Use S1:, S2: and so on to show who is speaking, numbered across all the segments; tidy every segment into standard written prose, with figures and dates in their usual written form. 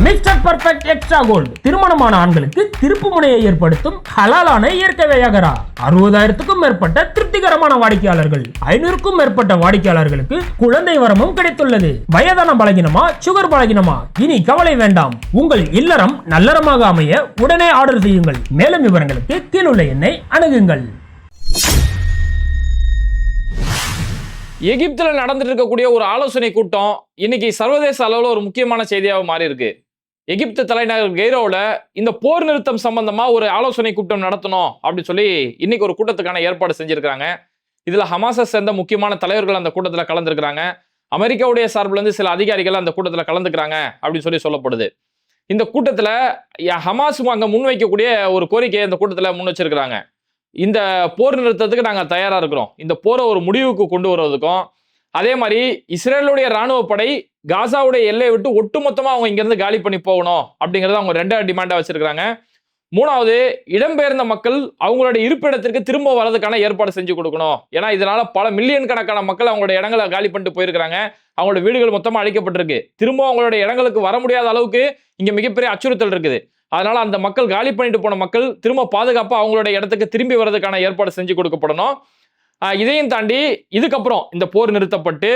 S1: Mister perfect extra gold திருமணமான ஆண்களுக்கு திருப்பு முனையை ஏற்படுத்தும் ஹலாலான இயற்கை வியாகரா. 60,000க்கும் மேற்பட்ட திருப்திகரமான வாடிக்கையாளர்கள், 500க்கும் மேற்பட்ட வாடிக்கையாளர்களுக்கு குழந்தை வரமும் கிடைத்துள்ளது. வயதான பலகினமா, சுகர் பலகினமா, இனி கவலை வேண்டாம். உங்கள் இல்லறம் நல்லறமாக அமைய உடனே ஆர்டர் செய்யுங்கள். மேலும் விவரங்களுக்கு கீழுள்ள எண்ணை அணுகுங்கள்.
S2: எகிப்துல நடந்துட்டு இருக்கக்கூடிய ஒரு ஆலோசனை கூட்டம் இன்னைக்கு சர்வதேச அளவில் ஒரு முக்கியமான செய்தியாக மாறி இருக்கு. எகிப்து தலைநகர் கெய்ரோவில் இந்த போர் நிறுத்தம் சம்பந்தமா ஒரு ஆலோசனை கூட்டம் நடத்தணும் அப்படின்னு சொல்லி இன்னைக்கு ஒரு கூட்டத்துக்கான ஏற்பாடு செஞ்சிருக்காங்க. இதுல ஹமாஸை சேர்ந்த முக்கியமான தலைவர்கள் அந்த கூட்டத்தில் கலந்துருக்கிறாங்க. அமெரிக்காவுடைய சார்பில் இருந்து சில அதிகாரிகள் அந்த கூட்டத்தில் கலந்துக்கிறாங்க அப்படின்னு சொல்லப்படுது. இந்த கூட்டத்தில் ஹமாஸ் அங்க முன்வைக்கக்கூடிய ஒரு கோரிக்கையை இந்த கூட்டத்தில் முன் வச்சிருக்கிறாங்க. இந்த போர் நிறுத்தத்துக்கு நாங்கள் தயாராக இருக்கிறோம், இந்த போரை ஒரு முடிவுக்கு கொண்டு வருவதற்கும், அதே மாதிரி இஸ்ரேலுடைய ராணுவ படை காசாவுடைய எல்லையை விட்டு ஒட்டுமொத்தமாக அவங்க இங்கிருந்து காலி பண்ணி போகணும் அப்படிங்கிறத அவங்க ரெண்டாவது டிமாண்டாக வச்சிருக்கிறாங்க. மூணாவது, இடம்பெயர்ந்த மக்கள் அவங்களோட இருப்பிடத்திற்கு திரும்ப வர்றதுக்கான ஏற்பாடு செஞ்சு கொடுக்கணும். ஏன்னா இதனால பல மில்லியன் கணக்கான மக்கள் அவங்களோட இடங்களை காலி பண்ணிட்டு போயிருக்கிறாங்க. அவங்களோட வீடுகள் மொத்தமாக அழிக்கப்பட்டிருக்கு. திரும்ப அவங்களோட இடங்களுக்கு வர முடியாத அளவுக்கு இங்க மிகப்பெரிய அச்சுறுத்தல் இருக்குது. அதனால அந்த மக்கள் காலி பண்ணிட்டு போன மக்கள் திரும்ப பாதுகாப்பாக அவங்களோட இடத்துக்கு திரும்பி வர்றதுக்கான ஏற்பாடு செஞ்சு கொடுக்கப்படணும். இதையும் தாண்டி இதுக்கப்புறம் இந்த போர் நிறுத்தப்பட்டு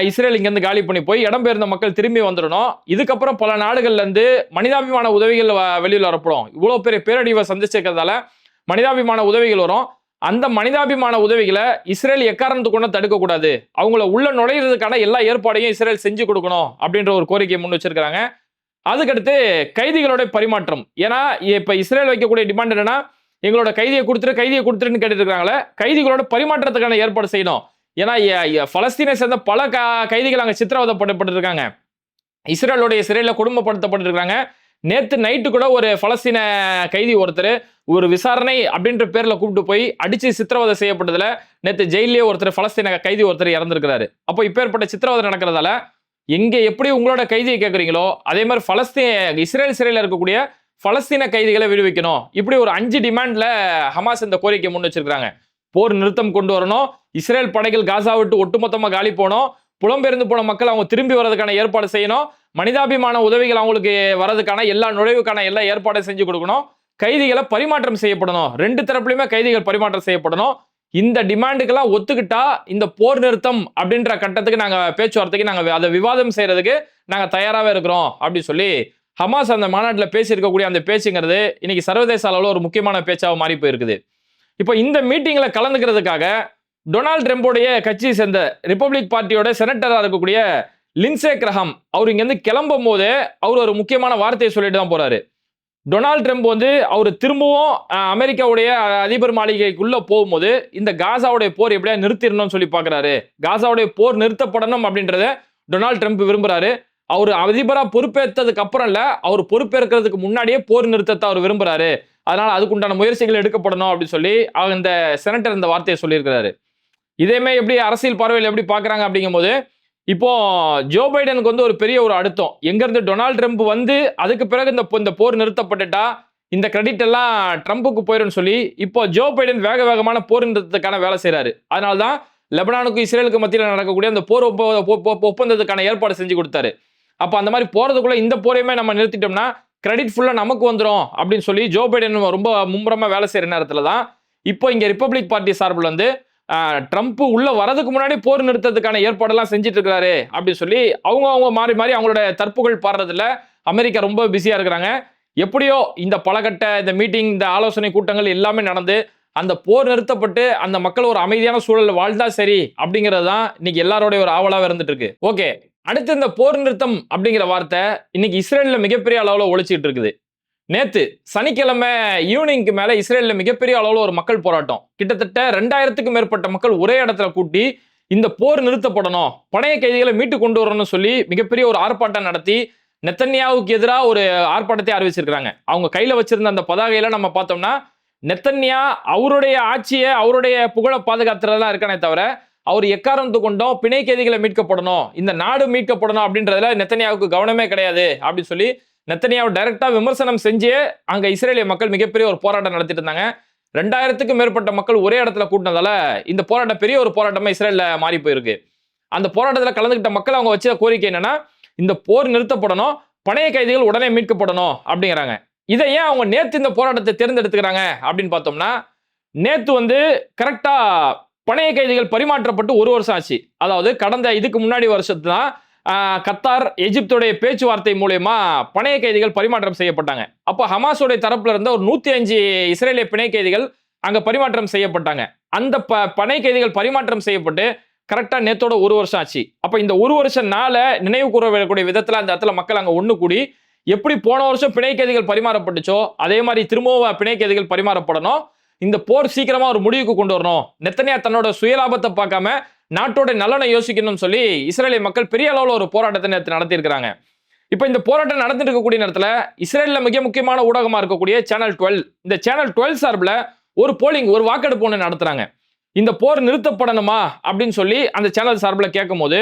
S2: இஸ்ரேல் இங்கிருந்து காலி பண்ணி போய் இடம்பெயர்ந்த மக்கள் திரும்பி வந்துடணும். இதுக்கப்புறம் பல நாடுகள்ல இருந்து மனிதாபிமான உதவிகள் வெளியில் வரப்படும். இவ்வளவு பெரிய பேரழிவை சந்திச்சிருக்கிறதால மனிதாபிமான உதவிகள் வரும். அந்த மனிதாபிமான உதவிகளை இஸ்ரேல் எக்காரணத்துக்கு கொண்டு தடுக்கக்கூடாது, அவங்கள உள்ள நுழையிறதுக்கான எல்லா ஏற்பாடையும் இஸ்ரேல் செஞ்சு கொடுக்கணும் அப்படின்ற ஒரு கோரிக்கையை முன் வச்சிருக்காங்க. அதுக்கடுத்து கைதிகளோட பரிமாற்றம். ஏன்னா இப்ப இஸ்ரேல் வைக்கக்கூடிய டிமாண்ட் என்னன்னா, எங்களோட கைதியை கொடுத்துருன்னு கேட்டுட்டு இருக்காங்களே, கைதிகளோட பரிமாற்றத்துக்கான ஏற்பாடு செய்யணும். ஏன்னா பலஸ்தீனை சேர்ந்த பல கைதிகள் அங்க சித்திரவதைப்பட்டு இருக்காங்க. இஸ்ரேலுடைய சிறையில கொடுமைப்படுத்தப்பட்டு இருக்காங்க. நேத்து நைட்டு கூட ஒரு பலஸ்தீன கைதி ஒருத்தர் ஒரு விசாரணை அப்படின்ற பேர்ல கூப்பிட்டு போய் அடிச்சு சித்திரவதை செய்யப்பட்டதுல நேத்து ஜெயிலே ஒருத்தர் பலஸ்தீன கைதி ஒருத்தர் இறந்திருக்கிறாரு. அப்போ இப்பேற்பட்ட சித்திரவதை நடக்கிறதால எங்க எப்படி உங்களோட கைதியை கேட்குறீங்களோ அதே மாதிரி இஸ்ரேல் சிறையில் இருக்கக்கூடிய பலஸ்தீன கைதிகளை விடுவிக்கணும். இப்படி ஒரு 5 டிமாண்ட்ல ஹமாஸ் இந்த கோரிக்கை முன் வச்சிருக்காங்க. போர் நிறுத்தம் கொண்டு வரணும், இஸ்ரேல் படைகள் காசா விட்டு ஒட்டுமொத்தமா காலி போகணும், புலம்பெயர்ந்து போன மக்கள் அவங்க திரும்பி வர்றதுக்கான ஏற்பாடு செய்யணும், மனிதாபிமான உதவிகள் அவங்களுக்கு வர்றதுக்கான எல்லா நுழைவுக்கான எல்லா ஏற்பாடும் செஞ்சு கொடுக்கணும், கைதிகளை பரிமாற்றம் செய்யப்படணும், 2 தரப்புலையுமே கைதிகள் பரிமாற்றம் செய்யப்படணும். இந்த டிமாண்டுக்கெல்லாம் ஒத்துக்கிட்டா இந்த போர் நிறுத்தம் அப்படின்ற கட்டத்துக்கு நாங்க பேச்சுவார்த்தைக்கு நாங்க அதை விவாதம் செய்யறதுக்கு நாங்க தயாராகவே இருக்கிறோம் அப்படின்னு சொல்லி ஹமாஸ் அந்த மாநாட்டில் பேசியிருக்கக்கூடிய அந்த பேச்சுங்கிறது இன்னைக்கு சர்வதேச அளவில் ஒரு முக்கியமான பேச்சாக மாறி போயிருக்குது. இப்போ இந்த மீட்டிங்ல கலந்துக்கிறதுக்காக டொனால்ட் ட்ரம்போடைய கட்சியை சேர்ந்த ரிப்பப்ளிக் பார்ட்டியோட செனட்டராக இருக்கக்கூடிய லின்சே கிரஹாம் அவர் இங்கேருந்து கிளம்பும் போது அவர் ஒரு முக்கியமான வார்த்தையை சொல்லிட்டு தான் போறாரு. டொனால்ட் ட்ரம்ப் அவர் திரும்பவும் அமெரிக்காவுடைய அதிபர் மாளிகைக்குள்ள போகும்போது இந்த காசாவுடைய போர் எப்படியா நிறுத்திடணும்னு சொல்லி பாக்குறாரு. காசாவுடைய போர் நிறுத்தப்படணும் அப்படின்றத டொனால்ட் ட்ரம்ப் விரும்புறாரு. அவர் அதிபரா பொறுப்பேற்றதுக்கு அப்புறம் இல்ல, அவர் பொறுப்பேற்கிறதுக்கு முன்னாடியே போர் நிறுத்தத்தை அவர் விரும்புறாரு. அதனால அதுக்குண்டான முயற்சிகள் எடுக்கப்படணும் அப்படின்னு சொல்லி இந்த செனட்டர் இந்த வார்த்தையை சொல்லியிருக்கிறாரு. இதேமே எப்படி அரசியல் பார்வையில் எப்படி பாக்குறாங்க அப்படிங்கும்போது, இப்போ ஜோ பைடனுக்கு ஒரு பெரிய ஒரு அழுத்தம். எங்க இருந்து டொனால்ட் ட்ரம்ப் அதுக்கு பிறகு இந்த போர் நிறுத்தப்பட்டுட்டா இந்த கிரெடிட் எல்லாம் ட்ரம்புக்கு போயிடும் சொல்லி இப்போ ஜோ பைடன் வேகமான போர் நிறுத்தத்துக்கான வேலை செய்யறாரு. அதனால்தான் லெபனானுக்கும் இஸ்ரேலுக்கு மத்தியில் நடக்கக்கூடிய அந்த போர் ஒப்பந்தத்துக்கான ஏற்பாடு செஞ்சு கொடுத்தாரு. அப்ப அந்த மாதிரி போறதுக்குள்ள இந்த போரையுமே நம்ம நிறுத்திட்டோம்னா கிரெடிட் ஃபுல்லா நமக்கு வந்துடும் அப்படின்னு சொல்லி ஜோ பைடன் ரொம்ப மும்முரமா வேலை செய்யற நேரத்துல தான் இப்போ இங்க ரிப்பப்ளிக் பார்ட்டி சார்பில் ட்ரம்ப் உள்ள வரதுக்கு முன்னாடி போர் நிறுத்தத்துக்கான ஏற்பாடெல்லாம் செஞ்சுட்டு இருக்கிறாரு அப்படின்னு சொல்லி அவங்க மாறி அவங்களோட தற்புகள் பாடுறதுல அமெரிக்கா ரொம்ப பிஸியா இருக்கிறாங்க. எப்படியோ இந்த பலகட்ட இந்த மீட்டிங், இந்த ஆலோசனை கூட்டங்கள் எல்லாமே நடந்து அந்த போர் நிறுத்தப்பட்டு அந்த மக்கள் ஒரு அமைதியான சூழல் வாழ்ந்தா சரி அப்படிங்கிறது தான் இன்னைக்கு எல்லாரோட ஒரு ஆவலாக இருந்துட்டு இருக்கு. ஓகே, அடுத்து இந்த போர் நிறுத்தம் அப்படிங்கிற வார்த்தை இன்னைக்கு இஸ்ரேல்ல மிகப்பெரிய அளவுல ஒழிச்சிட்டு இருக்குது. நேத்து சனிக்கிழமை ஈவினிங்க்கு மேல இஸ்ரேல்ல மிகப்பெரிய அளவுல ஒரு மக்கள் போராட்டம், கிட்டத்தட்ட 2000க்கும் மேற்பட்ட மக்கள் ஒரே இடத்துல கூட்டி இந்த போர் நிறுத்தப்படணும், பணைய கைதிகளை மீட்டு கொண்டு வரணும்னு சொல்லி மிகப்பெரிய ஒரு ஆர்ப்பாட்டம் நடத்தி நெத்தன்யாவுக்கு எதிராக ஒரு ஆர்ப்பாட்டத்தை அறிவிச்சிருக்காங்க. அவங்க கையில வச்சிருந்த அந்த பதாகையில நம்ம பார்த்தோம்னா நெத்தன்யா அவருடைய ஆட்சியை அவருடைய புகழை பாதுகாத்துறதெல்லாம் இருக்கானே தவிர அவர் எக்காரணத்து கொண்டோம் பிணை கைதிகளை மீட்கப்படணும், இந்த நாடு மீட்கப்படணும் அப்படின்றதுல நெத்தன்யாவுக்கு கவனமே கிடையாது அப்படின்னு சொல்லி நெத்தன்யாவை டைரக்டா விமர்சனம் செஞ்சே அங்க இஸ்ரேலிய மக்கள் மிகப்பெரிய ஒரு போராட்டம் நடத்திட்டு இருந்தாங்க. 2000க்கும் மேற்பட்ட மக்கள் ஒரே இடத்துல கூட்டினதால இந்த போராட்டம் பெரிய ஒரு போராட்டமா இஸ்ரேல்ல மாறி போயிருக்கு. அந்த போராட்டத்தில் கலந்துகிட்ட மக்கள் அவங்க வச்ச கோரிக்கை என்னன்னா, இந்த போர் நிறுத்தப்படணும், பணைய கைதிகள் உடனே மீட்கப்படணும் அப்படிங்கிறாங்க. இதை ஏன் அவங்க நேத்து இந்த போராட்டத்தை தேர்ந்தெடுத்துக்கிறாங்க அப்படின்னு பார்த்தோம்னா, நேத்து கரெக்டா பணைய கைதிகள் பரிமாற்றப்பட்டு ஒரு வருஷம் ஆச்சு. அதாவது கடந்த இதுக்கு முன்னாடி வருஷத்துல கத்தார், எகிப்துடைய பேச்சுவார்த்தை மூலமா பணைய கைதிகள் பரிமாற்றம் செய்யப்பட்டாங்க. அப்ப ஹமாஸோட தரப்புல இருந்த ஒரு 105 இஸ்ரேலிய பிணை கைதிகள் அங்க பரிமாற்றம் செய்யப்பட்டாங்க. அந்த பணை கைதிகள் பரிமாற்றம் செய்யப்பட்டு கரெக்டா நேத்தோட ஒரு வருஷம் ஆச்சு. அப்ப இந்த ஒரு வருஷம் நாள நினைவு கூறக்கூடிய விதத்துல அந்த இடத்துல மக்கள் அங்க ஒண்ணு கூடி எப்படி போன வருஷம் பிணை கைதிகள் பரிமாறப்பட்டுச்சோ அதே மாதிரி திரும்பவும் பிணை கைதிகள் பரிமாறப்படணும். இந்த போர் சீக்கிரமா ஒரு முடிவுக்கு கொண்டு வரணும். நெத்தனியா தன்னோட சுயலாபத்தை பார்க்காம நாட்டோட நலனை யோசிக்கணும்னு சொல்லி இஸ்ரேலிய மக்கள் பெரிய அளவுல ஒரு போராட்டத்தை நேற்று நடத்தி இருக்காங்க. இப்ப இந்த போராட்டம் நடந்துட்டு இருக்கக்கூடிய நேரத்துல இஸ்ரேல்ல மிக முக்கியமான ஊடகமா இருக்கக்கூடிய சேனல் 12, இந்த சேனல் 12 சார்பில் ஒரு போலிங், ஒரு வாக்கெடுப்பு ஒன்று நடத்துறாங்க. இந்த போர் நிறுத்தப்படணுமா அப்படின்னு சொல்லி அந்த சேனல் சார்பில் கேட்கும் போது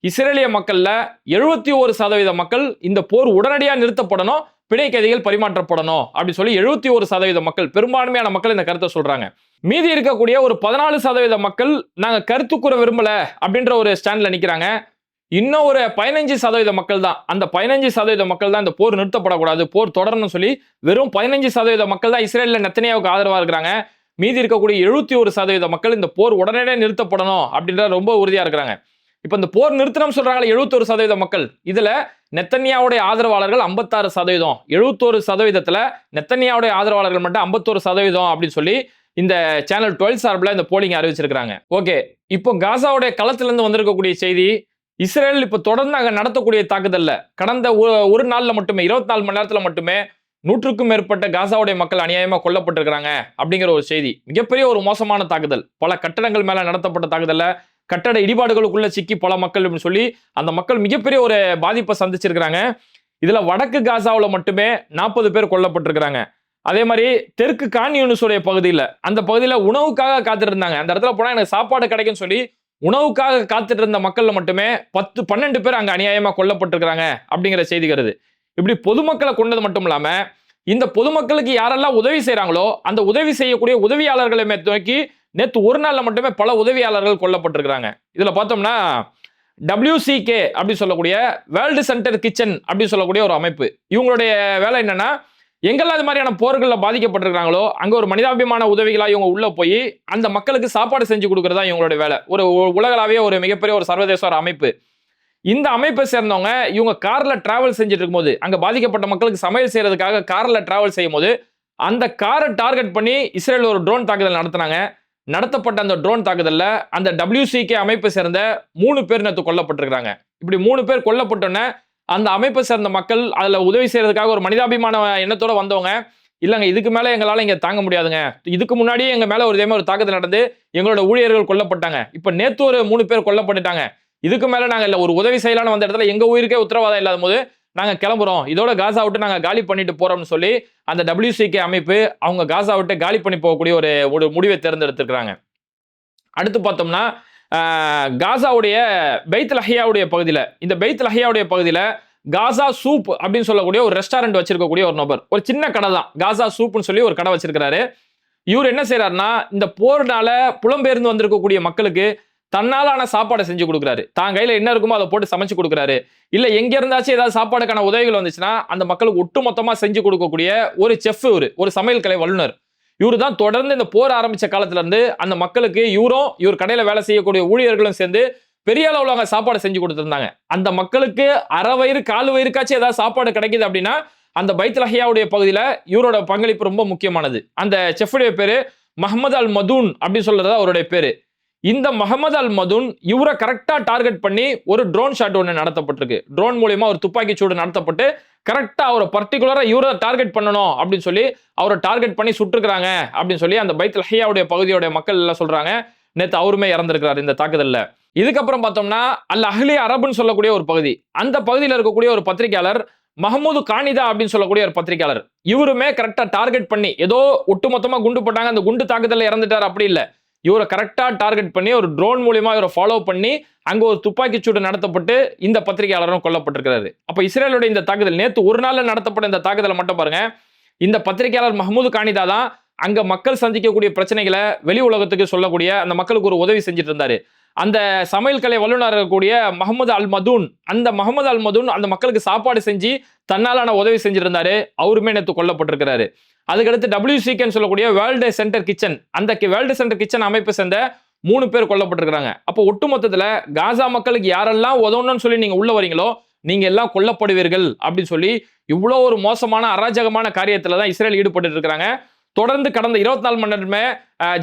S2: இஸ்ரேலிய மக்கள்ல 71% மக்கள் இந்த போர் உடனடியாக நிறுத்தப்படணும், பிணை கைதிகள் பரிமாற்றப்படணும் அப்படின்னு சொல்லி 71% மக்கள், பெரும்பான்மையான மக்கள் இந்த கருத்தை சொல்றாங்க. மீதி இருக்கக்கூடிய ஒரு 14% மக்கள் நாங்க கருத்து கூற விரும்பல அப்படின்ற ஒரு ஸ்டாண்ட்ல நிக்கிறாங்க. இன்னும் ஒரு 15% மக்கள் தான், அந்த 15% மக்கள் தான் இந்த போர் நிறுத்தப்படக்கூடாது, போர் தொடரணும்னு சொல்லி வெறும் 15% மக்கள் தான் இஸ்ரேல்ல நெத்தனியாவுக்கு ஆதரவா இருக்கிறாங்க. மீதி இருக்கக்கூடிய 71% மக்கள் இந்த போர் உடனடியாக நிறுத்தப்படணும் அப்படின்ற ரொம்ப உறுதியா இருக்கிறாங்க. இப்ப இந்த போர் நிறுத்தணும் சொல்றாங்க 71% மக்கள். இதுல நெத்தனியாவுடைய ஆதரவாளர்கள் 56%, 71%த்துல நெத்தனியாவுடைய ஆதரவாளர்கள் மட்டும் 51% அப்படின்னு சொல்லி இந்த சேனல் 12 சார்பில் இந்த போலிங் அறிவிச்சிருக்காங்க. ஓகே, இப்போ காசாவுடைய களத்துல இருந்து வந்திருக்கக்கூடிய செய்தி, இஸ்ரேல் இப்ப தொடர்ந்து அங்க நடத்தக்கூடிய தாக்குதல்ல கடந்த ஒரு நாள்ல மட்டுமே 24 மணி நேரத்துல மட்டுமே 100க்கும் மேற்பட்ட காசாவுடைய மக்கள் அநியாயமா கொல்லப்பட்டிருக்கிறாங்க அப்படிங்கிற ஒரு செய்தி. மிகப்பெரிய ஒரு மோசமான தாக்குதல், பல கட்டடங்கள் மேல நடத்தப்பட்ட தாக்குதல்ல கட்டட இடிபாடுகளுக்குள்ள சிக்கி பல மக்கள் அப்படின்னு சொல்லி அந்த மக்கள் மிகப்பெரிய ஒரு பாதிப்பை சந்திச்சிருக்கிறாங்க. இதுல வடக்கு காசாவுல மட்டுமே 40 பேர் கொல்லப்பட்டிருக்கிறாங்க. அதே மாதிரி தெற்கு கான் யூனிஸுடைய பகுதியில், அந்த பகுதியில் உணவுக்காக காத்துட்டு இருந்தாங்க. அந்த இடத்துல போனா எனக்கு சாப்பாடு கிடைக்குன்னு சொல்லி உணவுக்காக காத்துட்டு இருந்த மக்கள்ல மட்டுமே 10-12 பேர் அங்க அநியாயமா கொல்லப்பட்டிருக்கிறாங்க அப்படிங்கிற செய்தி வருது. இப்படி பொதுமக்களை கொண்டது மட்டும் இல்லாம இந்த பொதுமக்களுக்கு யாரெல்லாம் உதவி செய்யறாங்களோ அந்த உதவி செய்யக்கூடிய உதவியாளர்களை நோக்கி நேற்று ஒரு நாள்ல மட்டுமே பல உதவியாளர்கள் கொல்லப்பட்டிருக்கிறாங்க. இதுல பார்த்தோம்னா WCK அப்படி சொல்லக்கூடிய வேர்ல்டு சென்டர் கிச்சன் அப்படி சொல்லக்கூடிய ஒரு அமைப்பு, இவங்களுடைய வேலை என்னன்னா, எங்கெல்லாம் இது மாதிரியான போர்களில் பாதிக்கப்பட்டிருக்காங்களோ அங்க ஒரு மனிதாபிமான உதவிகளா இவங்க உள்ள போய் அந்த மக்களுக்கு சாப்பாடு செஞ்சு கொடுக்கறதா இவங்களுடைய வேலை. ஒரு உலகளாவிய ஒரு மிகப்பெரிய ஒரு சர்வதேச ஒரு அமைப்பு. இந்த அமைப்பை சேர்ந்தவங்க இவங்க கார்ல டிராவல் செஞ்சுட்டு இருக்கும்போது, அங்க பாதிக்கப்பட்ட மக்களுக்கு சமையல் செய்யறதுக்காக கார்ல டிராவல் செய்யும் போது அந்த காரை டார்கெட் பண்ணி இஸ்ரேல் ஒரு ட்ரோன் தாக்குதல் நடத்தினாங்க. நடத்தப்பட்ட அந்த ட்ரோன் தாக்குதல்ல அந்த WCK அமைப்பை சேர்ந்த 3 பேர் நேற்று கொல்லப்பட்டிருக்கிறாங்க. இப்படி 3 பேர் கொல்லப்பட்டோன்னே அந்த அமைப்பை சேர்ந்த மக்கள் அதுல உதவி செய்யறதுக்காக ஒரு மனிதாபிமான எண்ணத்தோட வந்தவங்க, இல்லங்க இதுக்கு மேல எங்களால இங்க தாங்க முடியாதுங்க, இதுக்கு முன்னாடியே எங்க மேல ஒரு தாக்குதல் நடந்து எங்களோட ஊழியர்கள் கொல்லப்பட்டாங்க, இப்ப நேத்து ஒரு 3 பேர் கொல்லப்பட்டுட்டாங்க, இதுக்கு மேல நாங்க இல்ல ஒரு உதவி செய்யலாம்னு வந்த இடத்துல எங்க உயிருக்கே உத்தரவாதம் இல்லாத போது நாங்க கிளம்புறோம், இதோட காசா விட்டு நாங்க காலி பண்ணிட்டு போறோம்னு சொல்லி அந்த WCK அமைப்பு அவங்க காசா விட்டு காலி பண்ணி போகக்கூடிய ஒரு முடிவை தேர்ந்தெடுத்திருக்கிறாங்க. அடுத்து பார்த்தோம்னா காசாவுடைய பெய்த் லஹியாவுடைய பகுதியில், இந்த பெய்த் லஹியாவுடைய பகுதியில் காசா சூப் அப்படின்னு சொல்லக்கூடிய ஒரு ரெஸ்டாரண்ட் வச்சிருக்கக்கூடிய ஒரு நபர், ஒரு சின்ன கடை தான், காசா சூப்னு சொல்லி ஒரு கடை வச்சிருக்கிறாரு. இவர் என்ன செய்யறாருன்னா, இந்த போர்னால புலம்பெயர்ந்து வந்திருக்கக்கூடிய மக்களுக்கு தன்னாலான சாப்பாடை செஞ்சு கொடுக்குறாரு. தான் கையில என்ன இருக்குமோ அதை போட்டு சமைச்சு கொடுக்குறாரு. இல்ல எங்க இருந்தாச்சும் ஏதாவது சாப்பாடுக்கான உதவிகள் வந்துச்சுன்னா அந்த மக்களுக்கு ஒட்டுமொத்தமா செஞ்சு கொடுக்கக்கூடிய ஒரு செஃப், ஒரு சமையல் கலை வல்லுநர். இவரு தான் தொடர்ந்து இந்த போர் ஆரம்பிச்ச காலத்துல இருந்து அந்த மக்களுக்கு இவர் கடையில வேலை செய்யக்கூடிய ஊழியர்களும் சேர்ந்து பெரிய அளவுல சாப்பாடு செஞ்சு கொடுத்திருந்தாங்க. அந்த மக்களுக்கு அரை வயிறு 1/4 வயிறுக்காச்சும் ஏதாவது சாப்பாடு கிடைக்குது அப்படின்னா அந்த பைத் லஹியாவுடைய பகுதியில இவரோட பங்களிப்பு ரொம்ப முக்கியமானது. அந்த செஃப்புடைய பேரு மஹமது அல் மதூன் அப்படின்னு சொல்றதா அவருடைய பேரு. இந்த மஹமது அல் மதூன் இவரை கரெக்டா டார்கெட் பண்ணி ஒரு ட்ரோன் ஷாட் ஒன்று நடத்தப்பட்டிருக்கு. ட்ரோன் மூலியமா ஒரு துப்பாக்கி சூடு நடத்தப்பட்டு கரெக்டா அவரை பர்டிகுலரா இவரை டார்கெட் பண்ணணும் அப்படின்னு சொல்லி அவரை டார்கெட் பண்ணி சுட்டுருக்காங்க அப்படின்னு சொல்லி அந்த பைத் லஹியாவுடைய பகுதியோட மக்கள் எல்லாம் சொல்றாங்க. நேற்று அவருமே இறந்திருக்கிறார் இந்த தாக்குதல்ல. இதுக்கப்புறம் பார்த்தோம்னா அல் அஹ்லி அரபுன்னு சொல்லக்கூடிய ஒரு பகுதி, அந்த பகுதியில் இருக்கக்கூடிய ஒரு பத்திரிகையாளர் மஹமூது கானிதா அப்படின்னு சொல்லக்கூடிய ஒரு பத்திரிகையாளர், இவருமே கரெக்டா டார்கெட் பண்ணி ஏதோ ஒட்டுமொத்தமா குண்டு போட்டாங்க, அந்த குண்டு தாக்குதல்ல இறந்துட்டார் அப்படி இல்லை, இவரை கரெக்டா டார்கெட் பண்ணி ஒரு ட்ரோன் மூலியமா இவரை ஃபாலோ பண்ணி அங்க ஒரு துப்பாக்கி சூடு நடத்தப்பட்டு இந்த பத்திரிகையாளரும் கொல்லப்பட்டிருக்கிறாரு. அப்ப இஸ்ரேலோட இந்த தாக்குதல் நேற்று ஒரு நாள்ல நடத்தப்பட்ட இந்த தாக்குதலை மட்டும் பாருங்க. இந்த பத்திரிகையாளர் மஹமூது கானிதா தான் அங்க மக்கள் சந்திக்கக்கூடிய பிரச்சனைகளை வெளி உலகத்துக்கு சொல்லக்கூடிய, அந்த மக்களுக்கு ஒரு உதவி செஞ்சுட்டு இருந்தாரு. அந்த சமையல் கலை வல்லுநர் இருக்கக்கூடிய முகமது அல் மதூன், அந்த முகமது அல் மதூன் அந்த மக்களுக்கு சாப்பாடு செஞ்சு தன்னாலான உதவி செஞ்சிருந்தாரு. அவருமே நேற்று கொல்லப்பட்டிருக்கிறாரு. அதுக்கடுத்து WCKன்னு சொல்லக்கூடிய வேர்ல்டு சென்டர் கிச்சன், அந்த வேர்ல்டு சென்டர் கிச்சன் அமைப்பை சேர்ந்த 3 பேர் கொல்லப்பட்டிருக்கிறாங்க. அப்போ ஒட்டுமொத்தத்துல காசா மக்களுக்கு யாரெல்லாம் உதவணும்னு சொல்லி நீங்க உள்ள வரீங்களோ நீங்க எல்லாம் கொல்லப்படுவீர்கள் அப்படின்னு சொல்லி இவ்வளோ ஒரு மோசமான அராஜகமான காரியத்துல தான் இஸ்ரேல் ஈடுபட்டு இருக்காங்க. தொடர்ந்து கடந்த 24 மணி நேரமே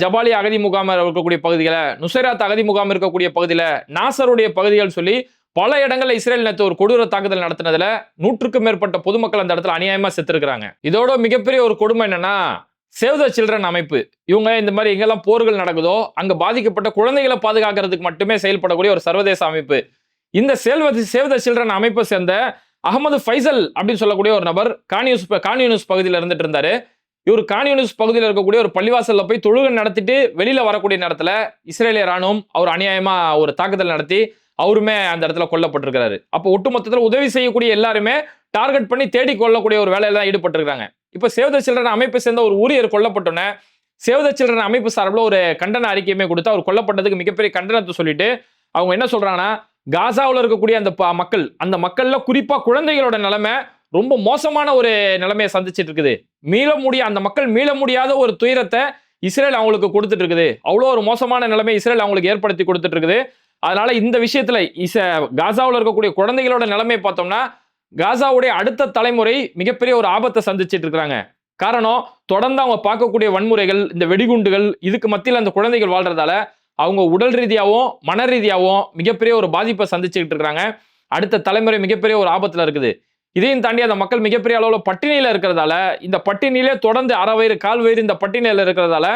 S2: ஜபாலி அகதி முகாம் இருக்கக்கூடிய பகுதிகளை, நுசைராத் அகதி முகாம் இருக்கக்கூடிய பகுதியில, நாசருடைய பகுதிகள் சொல்லி பல இடங்கள்ல இஸ்ரேல் நேற்று ஒரு கொடூர தாக்குதல் நடத்தினதுல 100க்கும் மேற்பட்ட பொதுமக்கள் அந்த இடத்துல அநியாயமா செத்துருக்காங்க. இதோட மிகப்பெரிய ஒரு கொடுமை என்னன்னா, சேவ் த சில்ட்ரன் அமைப்பு, இவங்க இந்த மாதிரி எங்கெல்லாம் போர்கள் நடக்குதோ அங்க பாதிக்கப்பட்ட குழந்தைகளை பாதுகாக்கிறதுக்கு மட்டுமே செயல்படக்கூடிய ஒரு சர்வதேச அமைப்பு. இந்த சேவ் த சில்ட்ரன் அமைப்பை சேர்ந்த அகமது ஃபைசல் அப்படின்னு சொல்லக்கூடிய ஒரு நபர் கான்யூனிஸ் பகுதியில் இருந்துட்டு இருந்தாரு. இவர் கான்யூனிஸ் பகுதியில் இருக்கக்கூடிய ஒரு பள்ளிவாசல்ல போய் தொழுகை நடத்திட்டு வெளியில வரக்கூடிய நேரத்துல இஸ்ரேலிய ராணுவம் அவர் அநியாயமா ஒரு தாக்குதல் நடத்தி அவருமே அந்த இடத்துல கொல்லப்பட்டிருக்கிறாரு. அப்போ ஒட்டுமொத்தத்தில் உதவி செய்யக்கூடிய எல்லாருமே டார்கெட் பண்ணி தேடி கொள்ளக்கூடிய ஒரு வேலையில தான் ஈடுபட்டிருக்காங்க. இப்போ சேவ் த சில்ட்ரன் அமைப்பை சேர்ந்த ஒரு ஊழியர் கொல்லப்பட்டோன்னே சேவ் த சில்ட்ரன் அமைப்பு சார்பில் ஒரு கண்டன அறிக்கையுமே கொடுத்து அவர் கொல்லப்பட்டதுக்கு மிகப்பெரிய கண்டனத்தை சொல்லிட்டு அவங்க என்ன சொல்றாங்கன்னா, காசாவில் இருக்கக்கூடிய அந்த மக்கள்ல குறிப்பா குழந்தைகளோட நிலைமை ரொம்ப மோசமான ஒரு நிலைமையை சந்திச்சிட்டு இருக்குது. அந்த மக்கள் மீள முடியாத ஒரு துயரத்தை இஸ்ரேல் அவங்களுக்கு கொடுத்துட்டு இருக்குது. அவ்வளோ ஒரு மோசமான நிலைமை இஸ்ரேல் அவங்களுக்கு ஏற்படுத்தி கொடுத்துட்டு இருக்குது. அதனால இந்த விஷயத்துல காசாவில் இருக்கக்கூடிய குழந்தைகளோட நிலைமை பார்த்தோம்னா காசாவுடைய அடுத்த தலைமுறை மிகப்பெரிய ஒரு ஆபத்தை சந்திச்சிட்டு இருக்கிறாங்க. காரணம், தொடர்ந்து அவங்க பார்க்கக்கூடிய வன்முறைகள், இந்த வெடிகுண்டுகள், இதுக்கு மத்தியில் அந்த குழந்தைகள் வாழ்றதால அவங்க உடல் ரீதியாகவும் மன ரீதியாகவும் மிகப்பெரிய ஒரு பாதிப்பை சந்திச்சுக்கிட்டு இருக்கிறாங்க. அடுத்த தலைமுறை மிகப்பெரிய ஒரு ஆபத்துல இருக்குது. இதையும் தாண்டி அந்த மக்கள் மிகப்பெரிய அளவில் பட்டினியில இருக்கிறதால, இந்த பட்டினியிலே தொடர்ந்து அரை வயிறு கால் வயிறு இந்த பட்டினியில இருக்கிறதால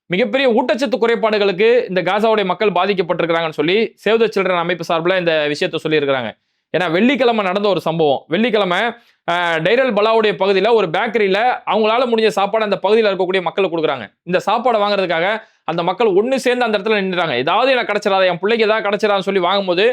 S2: மிகப்பெரிய ஊட்டச்சத்து குறைபாடுகளுக்கு இந்த காசாவுடைய மக்கள் பாதிக்கப்பட்டிருக்கிறாங்கன்னு சொல்லி சேவ் த சில்ட்ரன் அமைப்பு சார்பில் இந்த விஷயத்தை சொல்லியிருக்கிறாங்க. ஏன்னா வெள்ளிக்கிழமை நடந்த ஒரு சம்பவம். வெள்ளிக்கிழமை டைரல் பலாவுடைய பகுதியில் ஒரு பேக்கரியில் அவங்களால முடிஞ்ச சாப்பாடு அந்த பகுதியில் இருக்கக்கூடிய மக்களுக்கு கொடுக்குறாங்க. இந்த சாப்பாடை வாங்குறதுக்காக அந்த மக்கள் ஒன்று சேர்ந்து அந்த இடத்துல நின்றுறாங்க. ஏதாவது எனக்கு கிடைச்சிடாத, என் பிள்ளைக்கு ஏதாவது கிடைச்சிடான்னு சொல்லி வாங்கும்போது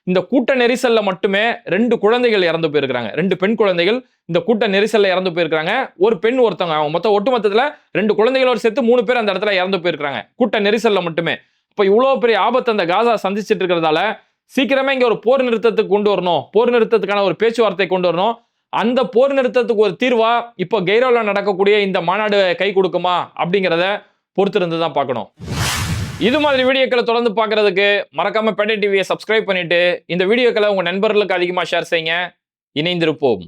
S2: இந்த கூட்ட நெரிசல்ல மட்டுமே 2 குழந்தைகள் இறந்து போயிருக்காங்க. 2 பெண் குழந்தைகள் இந்த கூட்ட நெரிசல்ல இறந்து போயிருக்காங்க. ஒரு பெண் ஒருத்தவங்க, அவங்க ஒட்டுமொத்தத்துல 2 குழந்தைகளோடு சேர்த்து 3 பேர் அந்த இடத்துல இறந்து போயிருக்காங்க கூட்ட நெரிசல்ல மட்டுமே. இப்போ இவ்வளவு பெரிய ஆபத்து அந்த காசா சந்திச்சுட்டு இருக்கிறதால சீக்கிரமே இங்க ஒரு போர் நிறுத்தத்துக்கு கொண்டு வரணும், போர் நிறுத்தத்துக்கான ஒரு பேச்சுவார்த்தை கொண்டு வரணும். அந்த போர் நிறுத்தத்துக்கு ஒரு தீர்வா இப்போ கெய்ரோல நடக்கக்கூடிய இந்த மாநாடு கை கொடுக்குமா அப்படிங்கிறத பொறுத்திருந்து தான் பார்க்கணும். இது மாதிரி வீடியோக்களை தொடர்ந்து பார்க்கறதுக்கு மறக்காம பேட்டை டிவியை சப்ஸ்கிரைப் பண்ணிட்டு இந்த வீடியோக்களை உங்க நண்பர்களுக்கு அதிகமா ஷேர் செய்யுங்க. இணைந்திருப்போம்.